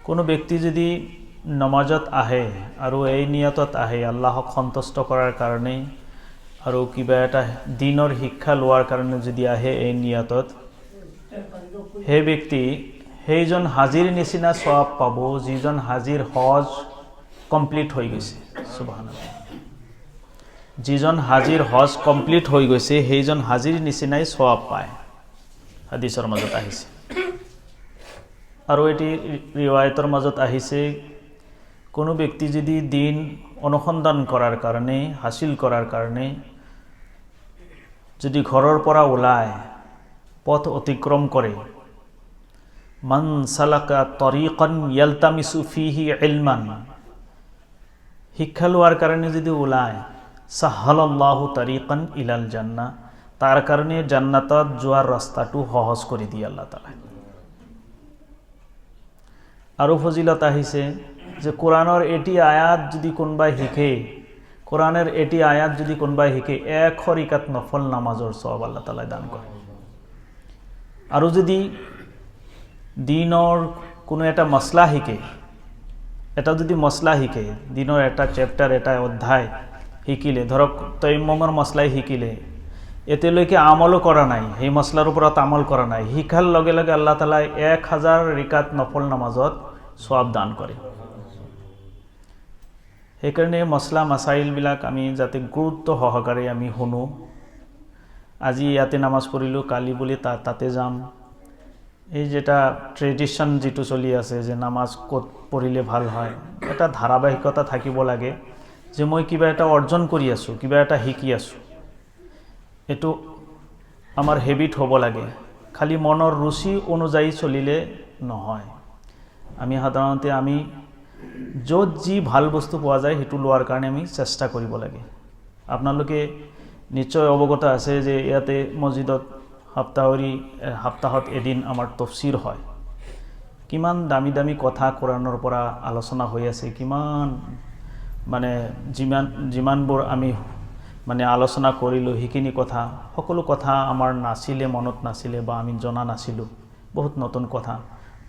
কোনো ব্যক্তি যদি নমাজত আহে আৰু এই নিয়তত আহে আল্লাহক সন্তুষ্ট কৰাৰ কাৰণে আৰু কিবা এটা দিনৰ শিক্ষা লোৱাৰ কাৰণে যদি আহে এই নিয়তত, সেই ব্যক্তি সেইজন হাজিৰ নিচিনা সওয়াব পাব যিজন হাজিৰ হজ কমপ্লিট হৈ গৈছে। সুবহানাল্লাহ। যিজন হাজিৰ হজ কমপ্লিট হৈ গৈছে সেইজন হাজিৰ নিচিনাই সওয়াব পায়, হাদিসৰ মাজত আহিছে। আৰু এটি ৰিৱায়তৰ মাজত আহিছে, কোনো ব্যক্তি যদি দিন অনুসন্ধান কৰাৰ কাৰণে, হাসিল কৰাৰ কাৰণে যদি ঘৰৰ পৰা ওলায়, পথ অতিক্ৰম কৰে, মান সালাকা তৰিকান ইয়ালতামিসু ফিহি ইলমান, শিক্ষা লোৱাৰ কাৰণে যদি ওলায়, সাহালাল্লাহু তাৰিকান ইলাল জান্নাহ, তাৰ কাৰণে জান্নাতত যোৱাৰ ৰাস্তাটো সহজ কৰি দিয়ে আল্লাহ তাআলা। আৰু ফজিলত আহিছে যে কোৰআনৰ এটি আয়াত যদি কোনোবাই শিকে, কোৰআনেৰ এটি আয়াত যদি কোনোবাই শিকে, 100 ৰিকাত নফল নামাজৰ সওয়াব আল্লাহ তাআলা দান কৰে। আৰু যদি দিনৰ কোনো এটা মছলা শিকে, এটা যদি মছলা শিকে, দিনৰ এটা চ্যাপ্টাৰ, এটা অধ্যায় শিকিলে, ধৰক তৈমমৰ মছলাই শিকিলে, এতিয়ালৈকে আমলো কৰা নাই, সেই মছলাৰ ওপৰত আমল কৰা নাই, শিকাৰ লগে লগে আল্লাহ তাআলা 1000 ৰিকাত নফল নামাজত সওয়াব দান কৰে। সেইকাৰণে মছলা মাসাইলবিলাক আমি যাতে গুৰুত্ব সহকাৰে আমি শুনো। আজি ইয়াতে নামাজ পঢ়িলোঁ, কালি বুলি তাতে যাম, এই যেটা ট্ৰেডিশ্যন যিটো চলি আছে যে নামাজ ক'ত পঢ়িলে ভাল হয়, এটা ধাৰাবাহিকতা থাকিব লাগে যে মই কিবা এটা অৰ্জন কৰি আছোঁ, কিবা এটা শিকি আছোঁ, এইটো আমাৰ হেবিট হ'ব লাগে। খালি মনৰ ৰুচি অনুযায়ী চলিলে নহয়। আমি সাধাৰণতে আমি য'ত যি ভাল বস্তু পোৱা যায় সেইটো লোৱাৰ কাৰণে আমি চেষ্টা কৰিব লাগে। আপোনালোকে নিশ্চয় অৱগত আছে যে ইয়াতে মছজিদত সপ্তাহত এদিন আমাৰ তফসিৰ হয়। কিমান দামী দামী কথা কোৰআনৰ পৰা আলোচনা হৈ আছে, কিমান মানে যিমানবোৰ আমি মানে আলোচনা কৰিলোঁ, সেইখিনি কথা, সকলো কথা আমাৰ নাছিলে, মনত নাছিলে বা আমি জনা নাছিলোঁ, বহুত নতুন কথা।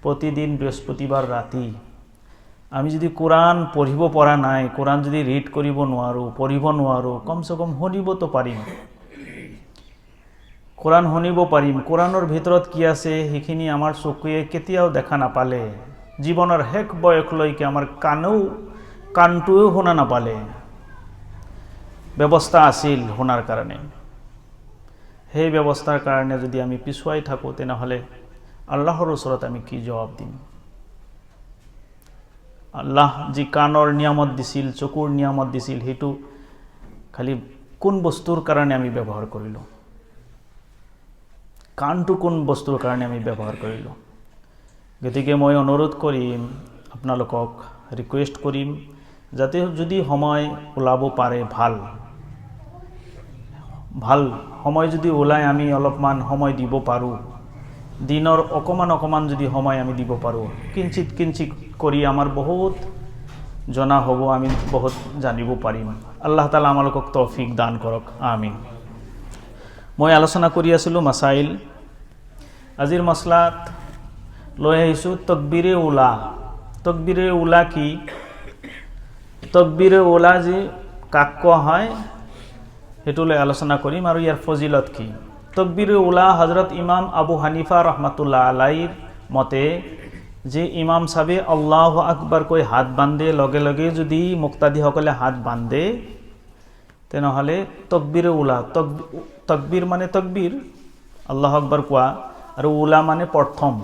প্ৰতিদিন বৃহস্পতিবাৰ ৰাতি আমি যদি কোৰআন পঢ়িব পৰা নাই, কোৰআন যদি ৰিড কৰিব নোৱাৰোঁ, পঢ়িব নোৱাৰোঁ, কমচে কম শুনিবতো পাৰিম, কোৰআন শুনিব পাৰিম। কোৰআনৰ ভিতৰত কি আছে সেইখিনি আমাৰ চকুৱে কেতিয়াও দেখা নাপালে, জীৱনৰ শেষ বয়সলৈকে আমাৰ কাণটোৱেও শুনা নাপালে, ব্যৱস্থা আছিল শুনাৰ কাৰণে। সেই ব্যৱস্থাৰ কাৰণে যদি আমি পিছুৱাই থাকোঁ, তেনেহ'লে আল্লাহৰ ওচৰত আমি কি জবাব দিম? আল্লাহ যি কাণৰ নিয়ামত দিছিল, চকুৰ নিয়ামত দিছিল, সেইটো খালি কোন বস্তুৰ কাৰণে আমি ব্যৱহাৰ কৰিলোঁ? কাণটো কোন বস্তুৰ কাৰণে আমি ব্যৱহাৰ কৰিলোঁ? গতিকে মই অনুৰোধ কৰিম, আপোনালোকক ৰিকুৱেষ্ট কৰিম, যাতে যদি সময় ওলাব পাৰে, ভাল সময় যদি ওলাই আমি অলপমান সময় দিব পাৰোঁ, দিনৰ অকমান যদি সময় আমি দিব পাৰোঁ, কিঞ্চিত কৰি আমাৰ বহুত জনা হ'ব, আমি বহুত জানিব পাৰিম। আল্লাহ তাআলা আমালোকক তৌফিক দান কৰক, আমিন। মই আলোচনা কৰি আছিলোঁ মাসাইল। আজিৰ মছলাত লৈ আহিছোঁ তকবীৰে উলা। তকবীৰে উলা কি? তকবীৰে উলা যি কাক কোৱা হয় সেইটো লৈ আলোচনা কৰিম, আৰু ইয়াৰ ফজিলত কি। তকবীৰে উলা হযৰত ইমাম আবু হানিফা ৰহমাতুল্লাহ আলাইহিৰ মতে যে ইমাম সাহেবে আল্লাহু আকবার কৈ হাত বান্ধে, লগে লগে যদি মুক্তাদিসকলে হাত বান্ধে, তেনেহ'লে তকবীৰে উলা, তকবীৰ মানে তকবীৰ, আল্লাহু আকবাৰ কোৱা, আৰু উলা মানে প্ৰথম।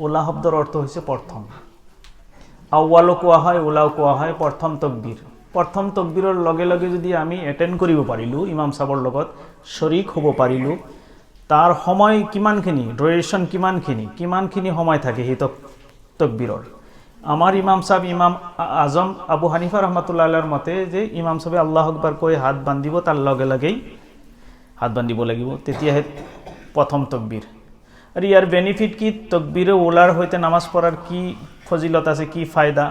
উলা শব্দৰ অৰ্থ হৈছে প্ৰথম। আউৱালো কোৱা হয়, উলাও কোৱা হয়, প্ৰথম তকবীৰ। প্ৰথম তকবীৰৰ লগে লগে যদি আমি এটেণ্ড কৰিব পাৰিলোঁ, ইমাম সাহেবৰ লগত শৰীক হ'ব পাৰিলোঁ, তাৰ সময় কিমানখিনি, ডিউৰেশ্যন কিমানখিনি সময় থাকে সেই তকবীৰৰ। আমাৰ ইমাম সাহেব, ইমাম আজম আবু হানিফা ৰহমাতুল্লাহ আলাইহিৰ মতে যে ইমাম সাহেবে আল্লাহু আকবাৰ কৈ হাত বান্ধিব, তাৰ লগে লগেই হাত বান্ধিব লাগিব, তেতিয়াহে প্ৰথম তকবীৰ। আৰু ইয়াৰ বেনিফিট কি? তকবীৰে উলাৰ সৈতে নামাজ পঢ়াৰ কি ফজিলত আছে, কি ফায়দা?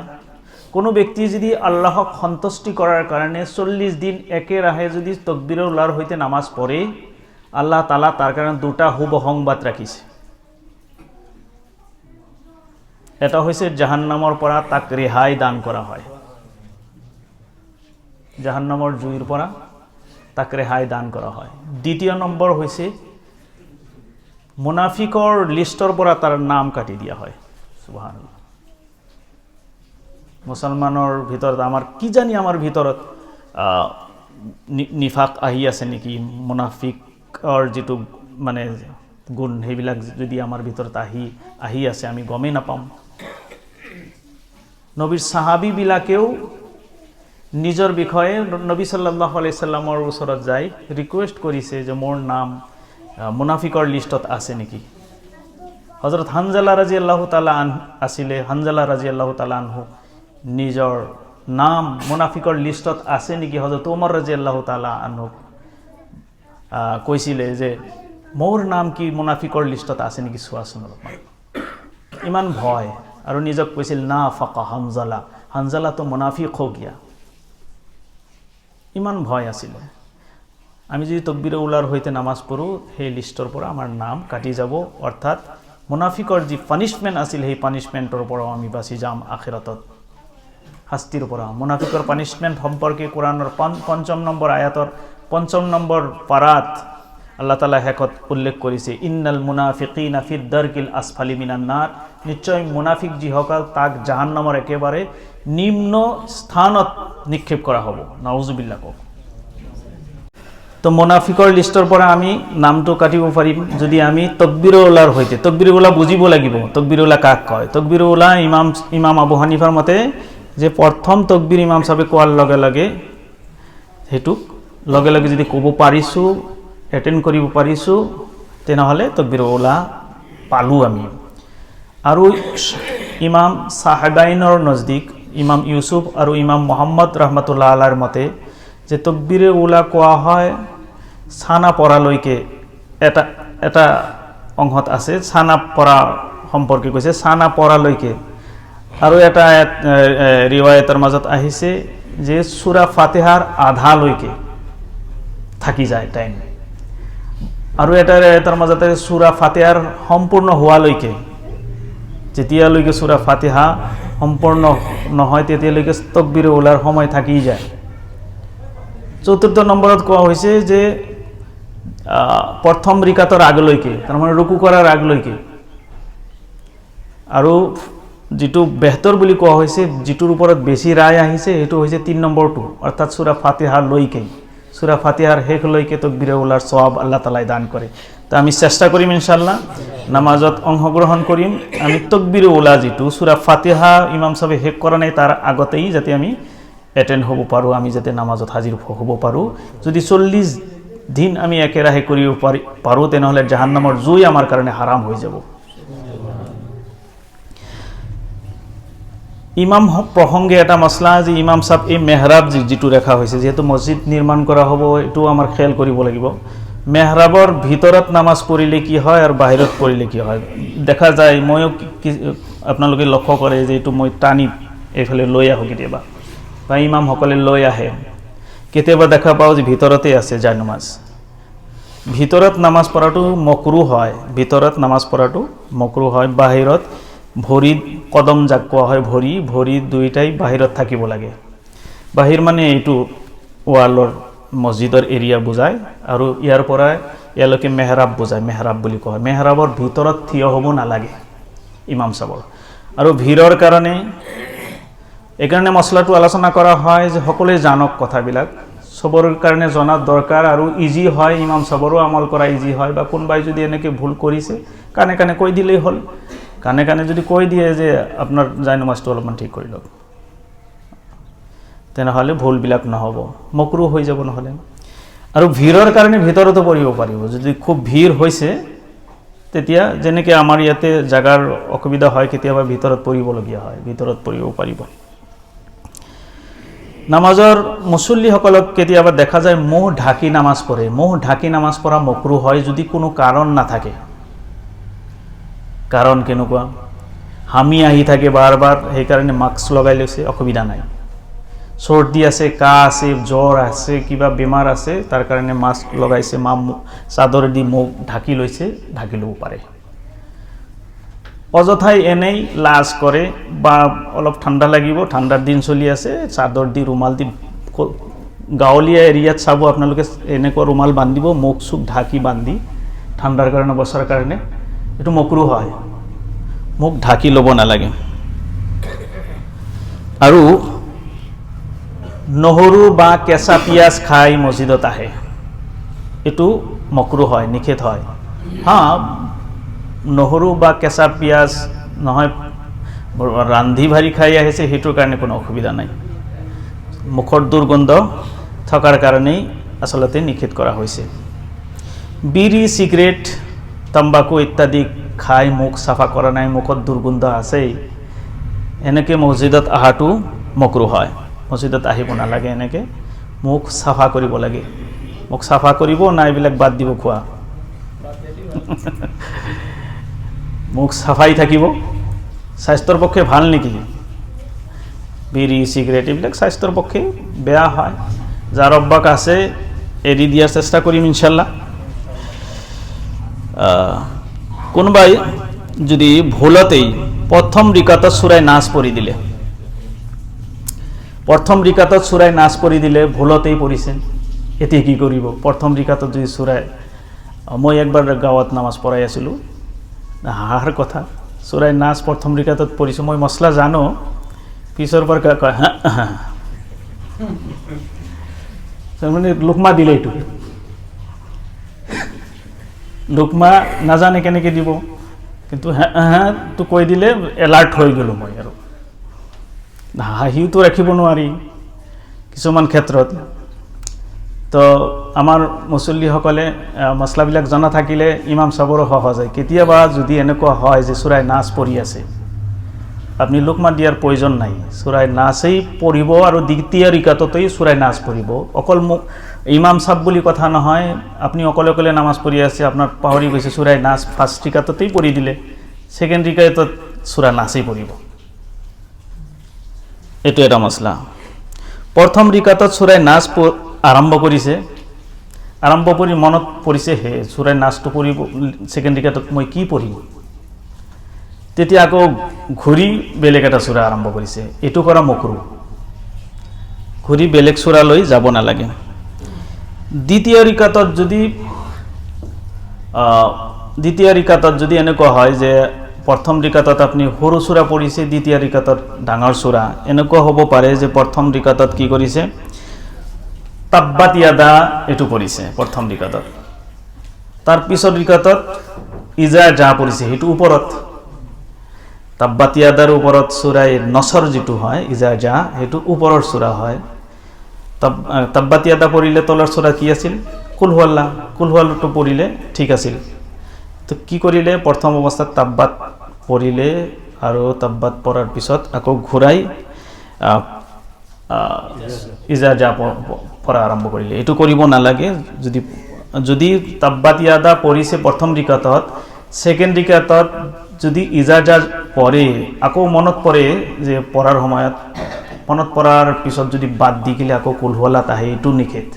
কোনো ব্যক্তি যদি আল্লাহক সন্তুষ্টি কৰাৰ কাৰণে 40 দিন একেৰাহে যদি তকবীৰে উলাৰ সৈতে নামাজ পঢ়ে, আল্লাহ তাআলা তাৰ কাৰণে দুটা শুভ সংবাদ ৰাখিছে। এটা হৈছে জাহান্নামৰ পৰা তাক ৰেহাই দান কৰা হয়, জাহান্নামৰ জুইৰ পৰা তাক ৰেহাই দান কৰা হয়। দ্বিতীয় নম্বৰ হৈছে মুনাফিকৰ লিষ্টৰ পৰা তাৰ নাম কাটি দিয়া হয়। সুবহানাল্লাহ। মুছলমানৰ ভিতৰত আমাৰ ভিতৰত নিফাক আহি আছে নেকি, মুনাফিকৰ যিটো মানে গুণ সেইবিলাক যদি আমাৰ ভিতৰত আহি আছে আমি গমেই নাপাম। নবীৰ সাহাবীবিলাকেও নিজৰ বিষয়ে নবী সাল্লাল্লাহু আলাইহি সাল্লামৰ ওচৰত যাই ৰিকুৱেষ্ট কৰিছে যে মোৰ নাম মুনাফিকৰ লিষ্টত আছে নেকি। হযৰত হানজালা ৰাদিয়াল্লাহু তাআলা আছিলে, হানজালা ৰাদিয়াল্লাহু তাআলা আনহু নিজৰ নাম মুনাফিকৰ লিষ্টত আছে নেকি হযৰত ওমৰ ৰাদিয়াল্লাহু তাআলা আনহু কৈছিলে যে মোৰ নাম কি মুনাফিকৰ লিষ্টত আছে নেকি চোৱাচোন অলপমান। ইমান ভয় আৰু নিজক কৈছিল না ফাকা হানজালা তো মুনাফিক হৈ গিয়া, ইমান ভয় আছিলে। আমি যদি তকবীরে উলাৰ সৈতে নামাজ পঢ়ো সেই লিষ্টৰ পৰা আমাৰ নাম কাটি যাব, অৰ্থাৎ মুনাফিকৰ যি পানিশমেণ্ট আছিল সেই পানিশমেণ্টৰ পৰা আমি বাচি যাম আখিৰাতত শাস্তিৰ পৰা। মুনাফিকৰ পানিশমেণ্ট সম্পৰ্কে কোৰাণৰ ৫ম নম্বৰ আয়াতৰ ৫ম নম্বৰ পাৰাত আল্লাহ তাআলা হেকত উল্লেখ কৰিছে, ইন্নাল মুনাফিকিনা ফিদ দাৰকিল আসফালি মিনান নাৰ, নিশ্চয় মুনাফিক যিসকল তাক জাহান্নামৰ একেবাৰে নিম্ন স্থানত নিক্ষেপ কৰা হ'ব। নাউজুবিল্লাহ। তো মুনাফিকৰ লিষ্টৰ পৰা আমি নামটো কাটিব পাৰিম যদি আমি তকবীৰে উলাৰ সৈতে, তকবীৰে উলা বুজিব লাগিব। তকবীৰে উলা কাক কয়? তকবীৰে উলা ইমাম আবু হানিফাৰ মতে যে প্ৰথম তকবীৰ ইমাম সাহেবে কোৱাৰ লগে লগে হেতুক লগে লগে যদি ক'ব পাৰিছোঁ, এটেন্ড কৰিব পাৰিছোঁ, তেনেহ'লে তকবীৰে উলা পালোঁ আমি। আৰু ইমাম সাহেবাইনৰ নজদিক ইমাম ইউসুফ আৰু ইমাম মুহাম্মদ ৰহমতুল্লাহ আলাইৰ মতে যে তকবীৰে উলা কোৱা হয় ছানা পৰালৈকে। এটা অংশত আছে ছানা পৰা সম্পৰ্কে কৈছে, ছানা পৰালৈকে। আৰু এটা ৰিৱায়তৰ মাজত আহিছে যে সূৰা ফাতিহাৰ আধালৈকে থাকি যায় টাইম। আৰু এটা ৰিৱায়তৰ মাজতে সূৰা ফাতিহাৰ সম্পূৰ্ণ হোৱালৈকে, যেতিয়ালৈকে সূৰা ফাতিহা সম্পূৰ্ণ নহয় তেতিয়ালৈকে তকবীৰে উলাৰ সময় থাকি যায়। চতুৰ্থ নম্বৰত কোৱা হৈছে যে প্ৰথম ৰিকাতৰ আগলৈকে, তাৰমানে ৰুকু কৰাৰ আগলৈকে। আৰু যিটো বেহতৰ বুলি কোৱা হৈছে, যিটোৰ ওপৰত বেছি ৰায় আহিছে সেইটো হৈছে ৩ নম্বৰটো, অৰ্থাৎ সূৰা ফাতিহাৰ লৈকে, সূৰা ফাতিহাৰ শেষলৈকে তকবীৰে উলাৰ সওয়াব আল্লাহ তাআলাই দান কৰে। তো আমি চেষ্টা কৰিম ইনশাআল্লাহ নামাজত অংশগ্ৰহণ কৰিম আমি তকবীৰে উলা যিটো সূৰা ফাতিহা ইমাম সাহেবে শেষ কৰা নাই তাৰ আগতেই যাতে আমি এটেন্ড হ'ব পাৰোঁ, আমি যাতে নামাজত হাজিৰ হ'ব পাৰোঁ। যদি 40 দিন আমি একেৰাহে কৰিব পাৰোঁ তেনেহ'লে জাহান্নামৰ জুই আমাৰ কাৰণে হাৰাম হৈ যাব। ইমাম প্ৰসংগে এটা মছলা যে ইমাম সাহেব এই মেহৰাব যিটো ৰেখা হৈছে, যেহেতু মছজিদ নিৰ্মাণ কৰা হ'ব এইটো আমাৰ খেয়াল কৰিব লাগিব। মেহৰাবৰ ভিতৰত নামাজ পঢ়িলে কি হয় আৰু বাহিৰত পঢ়িলে কি হয় দেখা যায়। ময়ো আপোনালোকে লক্ষ্য কৰে যে এইটো মই টানি এইফালে লৈ আহোঁ কেতিয়াবা, বা ইমামসকলে লৈ আহে, কেতিয়াবা দেখা পাওঁ যে ভিতৰতে আছে জায়নামাজ। ভিতৰত নামাজ পঢ়াটো মকৰুহ হয়, ভিতৰত নামাজ পঢ়াটো মকৰুহ হয়। বাহিৰত ভৰিত কদম যাক কোৱা হয়, ভৰি দুইটাই বাহিৰত থাকিব লাগে। বাহিৰ মানে এইটো ৱালৰ মছজিদৰ এৰিয়া বুজায়, আৰু ইয়াৰ পৰা ইয়ালৈকে মেহৰাব বুজায়, মেহৰাব বুলি কোৱা হয়। মেহৰাবৰ ভিতৰত থিয় হ'ব নালাগে ইমাম সাহেবৰ। আৰু ভিৰৰ কাৰণে এইকাৰণে মছলাটো আলোচনা কৰা হয় যে সকলোৱে জানক কথাবিলাক, চবৰ কাৰণে জনাত দৰকাৰ, আৰু ইজি হয়, ইমাম সাহেবৰো আমল কৰা ইজি হয়। বা কোনোবাই যদি এনেকৈ ভুল কৰিছে কাণে কাণে কৈ দিলেই হ'ল, কাণে কাণে যদি কৈ দিয়ে যে আপোনাৰ জায়নামাজটো অলপমান ঠিক কৰি লওক, তেনেহ'লে ভুলবিলাক নহ'ব, মকৰুহ হৈ যাব নহ'লে। আৰু ভিৰৰ কাৰণে ভিতৰতো পঢ়িব পাৰিব। যদি খুব ভিৰ হৈছে তেতিয়া যেনেকৈ আমাৰ ইয়াতে জাগাৰ অসুবিধা হয়, কেতিয়াবা ভিতৰত পঢ়িবলগীয়া হয়, ভিতৰত পঢ়িব পাৰিব। নামাজৰ মুছল্লিসকলক কেতিয়াবা দেখা যায় মুখ ঢাকি নামাজ পঢ়ে। মুখ ঢাকি নামাজ পঢ়া মকৰুহ হয় যদি কোনো কাৰণ নাথাকে। কাৰণ কেনেকুৱা? হামি আহি থাকে বাৰ বাৰ, সেইকাৰণে মাস্ক লগাই লৈছে, অসুবিধা নাই। চৰ্দি আছে, কাহ আছে, জ্বৰ আছে, কিবা বেমাৰ আছে, তাৰ কাৰণে মাস্ক লগাইছে, চাদৰেদি মুখ ঢাকি লৈছে, ঢাকি ল'ব পাৰে। অযথাই এনেই লাজ কৰে বা অলপ ঠাণ্ডা লাগিব, ঠাণ্ডাৰ দিন চলি আছে, চাদৰ দি ৰুমাল দি, গাঁৱলীয়া এৰিয়াত চাব আপোনালোকে এনেকুৱা ৰুমাল বান্ধিব, মুখ চুখ ঢাকি বান্ধি ঠাণ্ডাৰ কাৰণে বচাৰ কাৰণে, এইটো মকৰুহ হয়, মুখ ঢাকি ল'ব নালাগে। আৰু নহৰু বা কেঁচা পিঁয়াজ খাই মছজিদত আহে, এইটো মকৰুহ হয়, নিষেধ হয়। নহৰু বা কেঁচা পিঁয়াজ নহয়, ৰান্ধি ভাৰি খাই আহিছে, সেইটোৰ কাৰণে কোনো অসুবিধা নাই। মুখৰ দুৰ্গন্ধ থকাৰ কাৰণেই আচলতে নিষেধ কৰা হৈছে। বিড়ি, চিগাৰেট, তাম্বাকু ইত্যাদি খাই মুখ চাফা কৰা নাই, মুখত দুৰ্গন্ধ আছেই, এনেকৈ মছজিদত অহাটো মকৰুহ হয়। মছজিদত আহিব নালাগে, এনেকৈ মুখ চাফা কৰিব লাগে। মুখ চাফা কৰিব না এইবিলাক বাদ দিব খোৱা? মুখ চাফাই থাকিব, স্বাস্থ্যৰ পক্ষে ভাল নেকি? বিড়ি, চিগাৰেট এইবিলাক স্বাস্থ্যৰ পক্ষে বেয়া হয়। যাৰ অভ্যাস আছে এৰি দিয়াৰ চেষ্টা কৰিম ইনশাল্লাহ। কোনোবাই যদি ভুলতেই প্ৰথম ৰিকাতত সূৰাই নাচ পঢ়ি দিলে, প্ৰথম ৰিকাতত সূৰাই নাচ পঢ়ি দিলে, ভুলতেই পঢ়িছে, এতিয়া কি কৰিব? প্ৰথম ৰিকাতত যদি সূৰাই, মই একবাৰ গাঁৱত নামাজ পঢ়াই আছিলোঁ, হাঁহাৰ কথা, সূৰাই নাচ প্ৰথম ৰিকাতত পঢ়িছোঁ, মই মছলা জানো, পিছৰ পৰা কয় মানে লুকমা দিলে, এইটো লুকমা নাজানে কেনেকৈ দিব, কিন্তু তো কৈ দিলে এলাৰ্ট হৈ গ'লোঁ মই। আৰু হাঁহিওতো ৰাখিব নোৱাৰি কিছুমান ক্ষেত্ৰত। তো আমাৰ মুছল্লিসকলে মছলাবিলাক জনা থাকিলে ইমাম চাবৰো সহজ হয়। কেতিয়াবা যদি এনেকুৱা হয় যে সূৰাই নাচ পঢ়ি আছে, আপনি লুকমা দিয়াৰ প্ৰয়োজন নাই, সূৰাই নাচেই পঢ়িব আৰু দ্বিতীয় ৰিকাততেই সূৰাই নাচ পঢ়িব। অকল ইমাম চাব বুলি কথা নহয়, আপুনি অকলে অকলে নামাজ পঢ়ি আছে, আপোনাৰ পাহৰি গৈছে, সূৰাই নাচ ফাৰ্ষ্ট ৰিকাততেই পঢ়ি দিলে, ছেকেণ্ড ৰিকাতত সূৰা নাচেই পঢ়িব। এইটো এটা মছলা। প্ৰথম ৰিকাতত সূৰাই নাচ আৰম্ভ কৰিছে, আৰম্ভ কৰি মনত পৰিছে হে সূৰাই নাচটো পঢ়িব, ছেকেণ্ড ৰিকাতত মই কি পঢ়িম, তেতিয়া আকৌ ঘূৰি বেলেগ এটা সূৰা আৰম্ভ কৰিছে, এইটো কৰা মকৰুহ। ঘূৰি বেলেগ সূৰা লৈ যাব নালাগে। দ্বিতীয় ৰিকাতত যদি এনেকুৱা হয় যে প্ৰথম ৰিকাতত আপুনি সৰু সূৰা পঢ়িছে, দ্বিতীয় ৰিকাতত ডাঙৰ সূৰা, এনেকুৱা হ'ব পাৰে যে প্ৰথম ৰিকাতত কি কৰিছে, তাব্বাত ইয়াদা এইটো পঢ়িছে প্ৰথম ৰিকাতত, তাৰ পিছৰ ৰিকাতত ইজা যা পঢ়িছে, সেইটো ওপৰত, তাব্বাত ইয়াদাৰ ওপৰত সূৰাই নছৰ যিটো হয় ইজা যা, সেইটো ওপৰৰ সূৰা হয়। তাব্বাত ইয়াদা পঢ়িলে তলৰ সূৰা কি আছিল? কুল হুৱাল্লাহ, কুল হুৱাল্লাহটো পঢ়িলে ঠিক আছিল। তো কি কৰিলে, প্ৰথম অৱস্থাত তাব্বাত পঢ়িলে আৰু তাব্বাত পঢ়াৰ পিছত আকৌ ঘূৰাই ইজা যা পঢ়া আৰম্ভ কৰিলে, এইটো কৰিব নালাগে। যদি তাব্বাত ইয়াদা পঢ়িছে প্ৰথম ৰিকাতত, ছেকেণ্ড ৰিকাতত যদি ইজা যা পঢ়ে, আকৌ মনত পৰে যে পঢ়াৰ সময়ত, মনত পৰাৰ পিছত যদি বাদ দি গেলে আকৌ কুল হুৱাল্লাহ আহে, এইটো নিষেধ।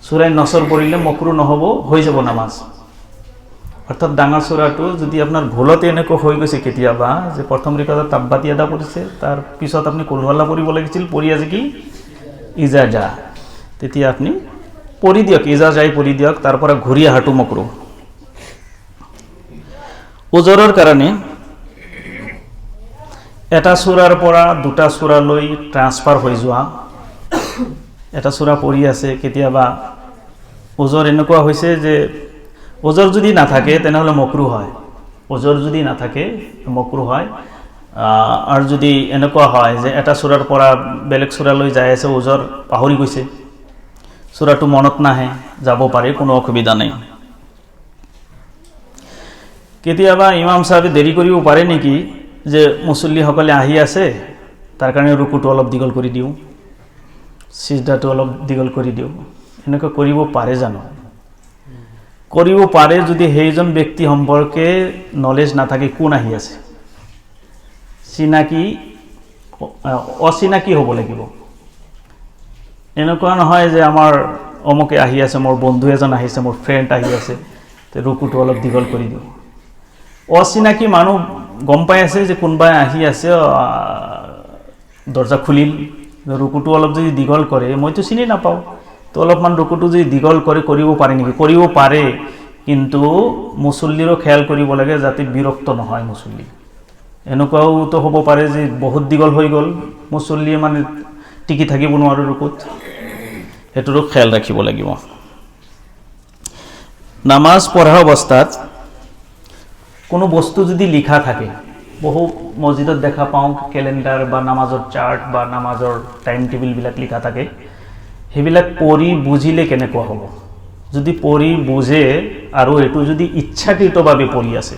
সূৰাই নছৰ পঢ়িলে মকৰুহ নহ'ব, হৈ যাব নামাজ। অৰ্থাৎ ডাঙৰ সূৰাটো যদি আপোনাৰ ভুলতে এনেকুৱা হৈ গৈছে কেতিয়াবা যে প্ৰথম ৰিকাতত তাব্বাত ইয়াদা পঢ়িছে, তাৰ পিছত আপুনি কুল হুৱাল্লাহ পঢ়িব লাগিছিল, পঢ়ি আছে কি ইজা যা, তেতিয়া আপনি পঢ়ি দিয়ক, ইজা যাই পঢ়ি দিয়ক, তাৰ পৰা ঘূৰি অহাটো মকৰুহ। ওজৰৰ কাৰণে এটা সূৰাৰ পৰা দুটা সূৰালৈ ট্ৰান্সফাৰ হৈ যোৱা, এটা সূৰা পঢ়ি আছে, কেতিয়াবা ওজৰ এনেকুৱা হৈছে যে ওজৰ যদি নাথাকে তেনেহ'লে মকৰুহ হয়, ওজৰ যদি নাথাকে মকৰুহ হয়। আৰু যদি এনেকুৱা হয় যে এটা সূৰাৰ পৰা বেলেগ সূৰালৈ যাই আছে, ওজৰ পাহৰি গৈছে, সূৰাটো মনত নাহে, যাব পাৰে, কোনো অসুবিধা নাই। কেতিয়াবা ইমাম চাহেবে দেৰি কৰিব পাৰে নেকি, যে মুছল্লিসকলে আহি আছে, তাৰ কাৰণে ৰুকুটো অলপ দীঘল কৰি দিওঁ, সিজদাটো অলপ দীঘল কৰি দিওঁ, এনেকুৱা কৰিব পাৰে জানো? কৰিব পাৰে যদি সেইজন ব্যক্তি সম্পৰ্কে নলেজ নাথাকে, কোন আহি আছে, চিনাকি অচিনাকি হ'ব লাগিব। এনেকুৱা নহয় যে আমাৰ অমুকে আহি আছে, মোৰ বন্ধু এজন আহিছে, মোৰ ফ্ৰেণ্ড আহি আছে, তো ৰুকুটো অলপ দীঘল কৰি দিওঁ। অচিনাকি মানুহ গম পাই আছে যে কোনোবাই আহি আছে, দৰ্জা খুলিল, ৰুকুটো অলপ যদি দীঘল কৰে, মইতো চিনি নাপাওঁ, তো অলপমান ৰুকুটো যদি দীঘল কৰে কৰিব পাৰে নেকি? কৰিব পাৰে, কিন্তু মুছল্লিৰো খেয়াল কৰিব লাগে যাতে বিৰক্ত নহয় মুছল্লি। এনেকুৱাওতো হ'ব পাৰে যে বহুত দীঘল হৈ গ'ল, মুছল্লিয়ে মানে টিকি থাকিব নোৱাৰে ৰুকুত, সেইটোৰো খেয়াল ৰাখিব লাগিব। নামাজ পঢ়া অৱস্থাত কোনো বস্তু যদি লিখা থাকে, বহু মছজিদত দেখা পাওঁ কেলেণ্ডাৰ বা নামাজৰ চাৰ্ট বা নামাজৰ টাইম টেবুলবিলাক লিখা থাকে, সেইবিলাক পঢ়ি বুজিলে কেনেকুৱা হ'ব? যদি পঢ়ি বুজে আৰু এইটো যদি ইচ্ছাকৃতভাৱে পঢ়ি আছে,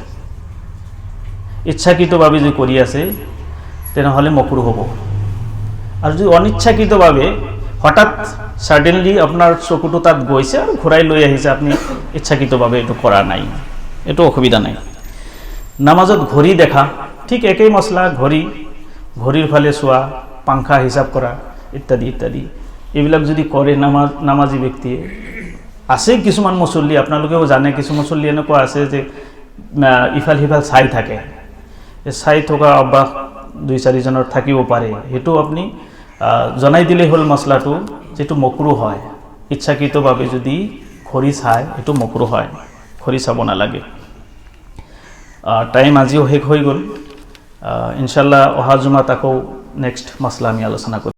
ইচ্ছাকৃতভাৱে যদি কৰি আছে, তেনেহ'লে মকৰুহ হ'ব। আৰু যদি অনিচ্ছাকৃতভাৱে হঠাৎ ছাডেনলি আপোনাৰ চকুটো তাত গৈছে আৰু ঘূৰাই লৈ আহিছে, আপুনি ইচ্ছাকৃতভাৱে এইটো কৰা নাই, এইটো অসুবিধা নাই। নামাজত ঘড়ী দেখা, ঠিক একেই মছলা, ঘড়ীৰ ফালে চোৱা, পাংখা হিচাপ কৰা ইত্যাদি ইত্যাদি, এইবিলাক যদি কৰে নামাজী ব্যক্তিয়ে, আছে কিছুমান মুছল্লি, আপোনালোকেও জানে, কিছু মুছল্লি এনেকুৱা আছে যে ইফাল সিফাল চাই থাকে, চাই থকা অভ্যাস 2-4জনৰ থাকিব পাৰে, সেইটো আপুনি জনাই দিলেই হ'ল মছলাটো, যিটো মকৰুহ হয়। ইচ্ছাকৃতভাৱে যদি ঘড়ী চায়, এইটো মকৰুহ হয়, ঘড়ী চাব নালাগে। টাইম আজিও শেষ হৈ গ'ল। ইনশাল্লাহ অহা জুমাত আকৌ নেক্সট মছলা আমি আলোচনা কৰিম।